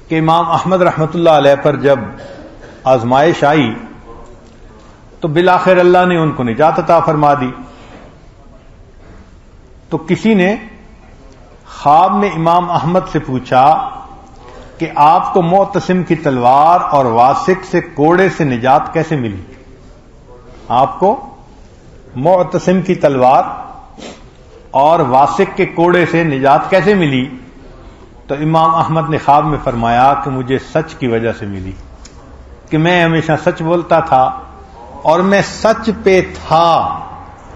کہ امام احمد رحمۃ اللہ علیہ پر جب آزمائش آئی تو بالآخر اللہ نے ان کو نجات عطا فرما دی. تو کسی نے خواب میں امام احمد سے پوچھا کہ آپ کو معتصم کی تلوار اور واسق سے کوڑے سے نجات کیسے ملی؟ آپ کو معتصم کی تلوار اور واسق کے کوڑے سے نجات کیسے ملی؟ تو امام احمد نے خواب میں فرمایا کہ مجھے سچ کی وجہ سے ملی، کہ میں ہمیشہ سچ بولتا تھا اور میں سچ پہ تھا،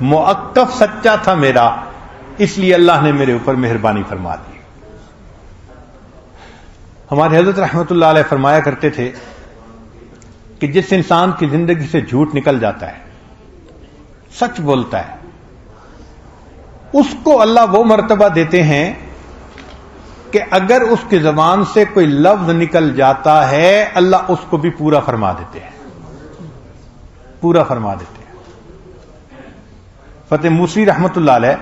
موقف سچا تھا میرا، اس لیے اللہ نے میرے اوپر مہربانی فرما دی. ہمارے حضرت رحمۃ اللہ علیہ فرمایا کرتے تھے کہ جس انسان کی زندگی سے جھوٹ نکل جاتا ہے، سچ بولتا ہے، اس کو اللہ وہ مرتبہ دیتے ہیں کہ اگر اس کی زبان سے کوئی لفظ نکل جاتا ہے اللہ اس کو بھی پورا فرما دیتے ہیں، پورا فرما دیتے ہیں. فتح موسی رحمۃ اللہ علیہ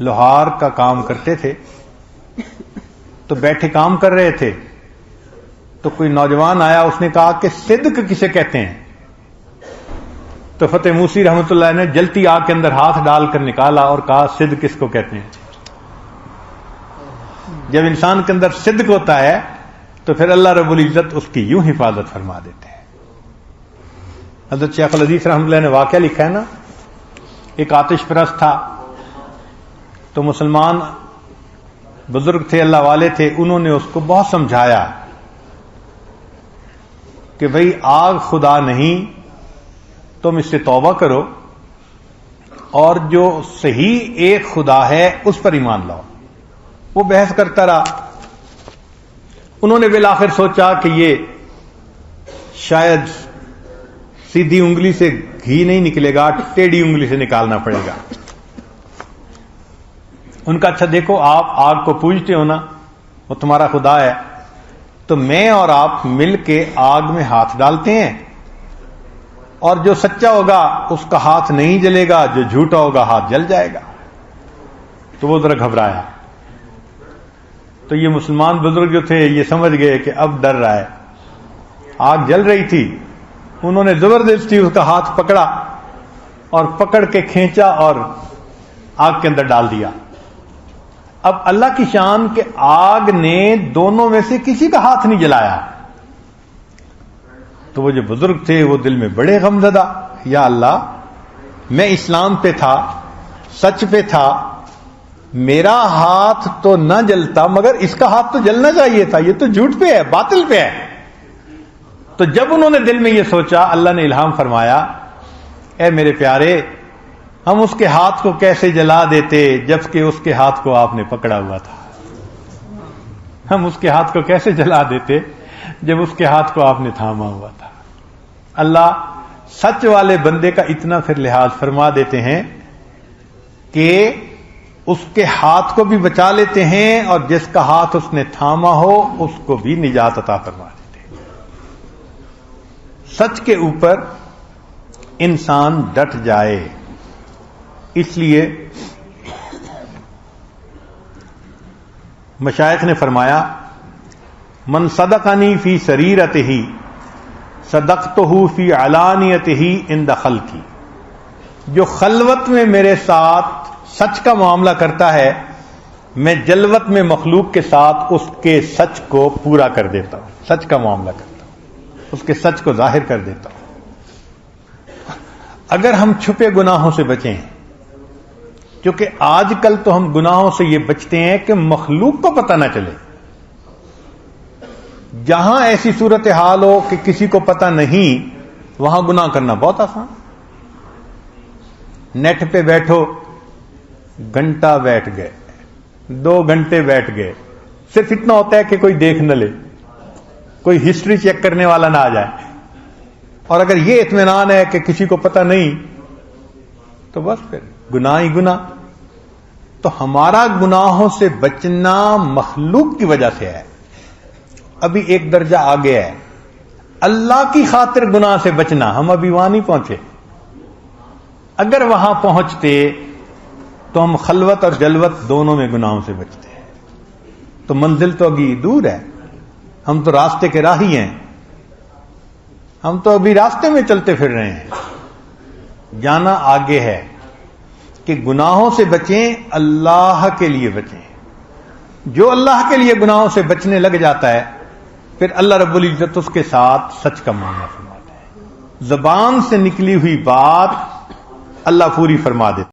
لوہار کا کام کرتے تھے، تو بیٹھے کام کر رہے تھے تو کوئی نوجوان آیا، اس نے کہا کہ صدق کسے کہتے ہیں؟ تو فتح موسی رحمۃ اللہ نے جلتی آگ کے اندر ہاتھ ڈال کر نکالا اور کہا صدق کس کو کہتے ہیں؟ جب انسان کے اندر صدق ہوتا ہے تو پھر اللہ رب العزت اس کی یوں حفاظت فرما دیتے ہیں. حضرت شیخ الحدیث رحمۃ اللہ نے واقعہ لکھا ہے نا، ایک آتش پرست تھا، تو مسلمان بزرگ تھے، اللہ والے تھے، انہوں نے اس کو بہت سمجھایا کہ بھئی آگ خدا نہیں، تم اس سے توبہ کرو اور جو صحیح ایک خدا ہے اس پر ایمان لاؤ. وہ بحث کرتا رہا. انہوں نے بالآخر سوچا کہ یہ شاید سیدھی انگلی سے گھی نہیں نکلے گا، ٹیڑھی انگلی سے نکالنا پڑے گا. ان کا اچھا دیکھو، آپ آگ کو پوجتے ہو نا، وہ تمہارا خدا ہے، تو میں اور آپ مل کے آگ میں ہاتھ ڈالتے ہیں، اور جو سچا ہوگا اس کا ہاتھ نہیں جلے گا، جو جھوٹا ہوگا ہاتھ جل جائے گا. تو وہ ذرا گھبرایا. تو یہ مسلمان بزرگ جو تھے یہ سمجھ گئے کہ اب ڈر رہا ہے. آگ جل رہی تھی، انہوں نے زبردستی اس کا ہاتھ پکڑا اور پکڑ کے کھینچا اور آگ کے اندر ڈال دیا. اب اللہ کی شان کہ آگ نے دونوں میں سے کسی کا ہاتھ نہیں جلایا. تو وہ جو بزرگ تھے وہ دل میں بڑے غمزدہ، یا اللہ میں اسلام پہ تھا، سچ پہ تھا، میرا ہاتھ تو نہ جلتا مگر اس کا ہاتھ تو جلنا چاہیے تھا، یہ تو جھوٹ پہ ہے، باطل پہ ہے. تو جب انہوں نے دل میں یہ سوچا، اللہ نے الہام فرمایا، اے میرے پیارے، ہم اس کے ہاتھ کو کیسے جلا دیتے جبکہ اس کے ہاتھ کو آپ نے پکڑا ہوا تھا. ہم اس کے ہاتھ کو کیسے جلا دیتے جب اس کے ہاتھ کو آپ نے تھاما ہوا تھا. اللہ سچ والے بندے کا اتنا پھر لحاظ فرما دیتے ہیں کہ اس کے ہاتھ کو بھی بچا لیتے ہیں اور جس کا ہاتھ اس نے تھاما ہو اس کو بھی نجات عطا فرما دیتے ہیں. سچ کے اوپر انسان ڈٹ جائے. اس لیے مشائخ نے فرمایا، من صدقنی فی سریرتہ صدقتہ فی علانیتہ عند خلقی. جو خلوت میں میرے ساتھ سچ کا معاملہ کرتا ہے، میں جلوت میں مخلوق کے ساتھ اس کے سچ کو پورا کر دیتا ہوں، سچ کا معاملہ کرتا ہوں، اس کے سچ کو ظاہر کر دیتا ہوں. اگر ہم چھپے گناہوں سے بچیں، کیونکہ آج کل تو ہم گناہوں سے یہ بچتے ہیں کہ مخلوق کو پتہ نہ چلے. جہاں ایسی صورتحال ہو کہ کسی کو پتہ نہیں، وہاں گناہ کرنا بہت آسان. نیٹ پہ بیٹھو، گھنٹہ بیٹھ گئے، 2 گھنٹے بیٹھ گئے، صرف اتنا ہوتا ہے کہ کوئی دیکھ نہ لے، کوئی ہسٹری چیک کرنے والا نہ آ جائے. اور اگر یہ اطمینان ہے کہ کسی کو پتہ نہیں تو بس پھر گناہ ہی گناہ. تو ہمارا گناہوں سے بچنا مخلوق کی وجہ سے ہے. ابھی ایک درجہ آگے ہے، اللہ کی خاطر گناہ سے بچنا. ہم ابھی وہاں نہیں پہنچے. اگر وہاں پہنچتے تو ہم خلوت اور جلوت دونوں میں گناہوں سے بچتے ہیں. تو منزل تو ابھی دور ہے. ہم تو راستے کے راہی ہیں, ہم تو ابھی راستے میں چلتے پھر رہے ہیں. جانا آگے ہے کہ گناہوں سے بچیں, اللہ کے لیے بچیں. جو اللہ کے لیے گناہوں سے بچنے لگ جاتا ہے پھر اللہ رب العزت اس کے ساتھ سچ کا معاملہ فرماتا ہے. زبان سے نکلی ہوئی بات اللہ پوری فرما دیتا ہے.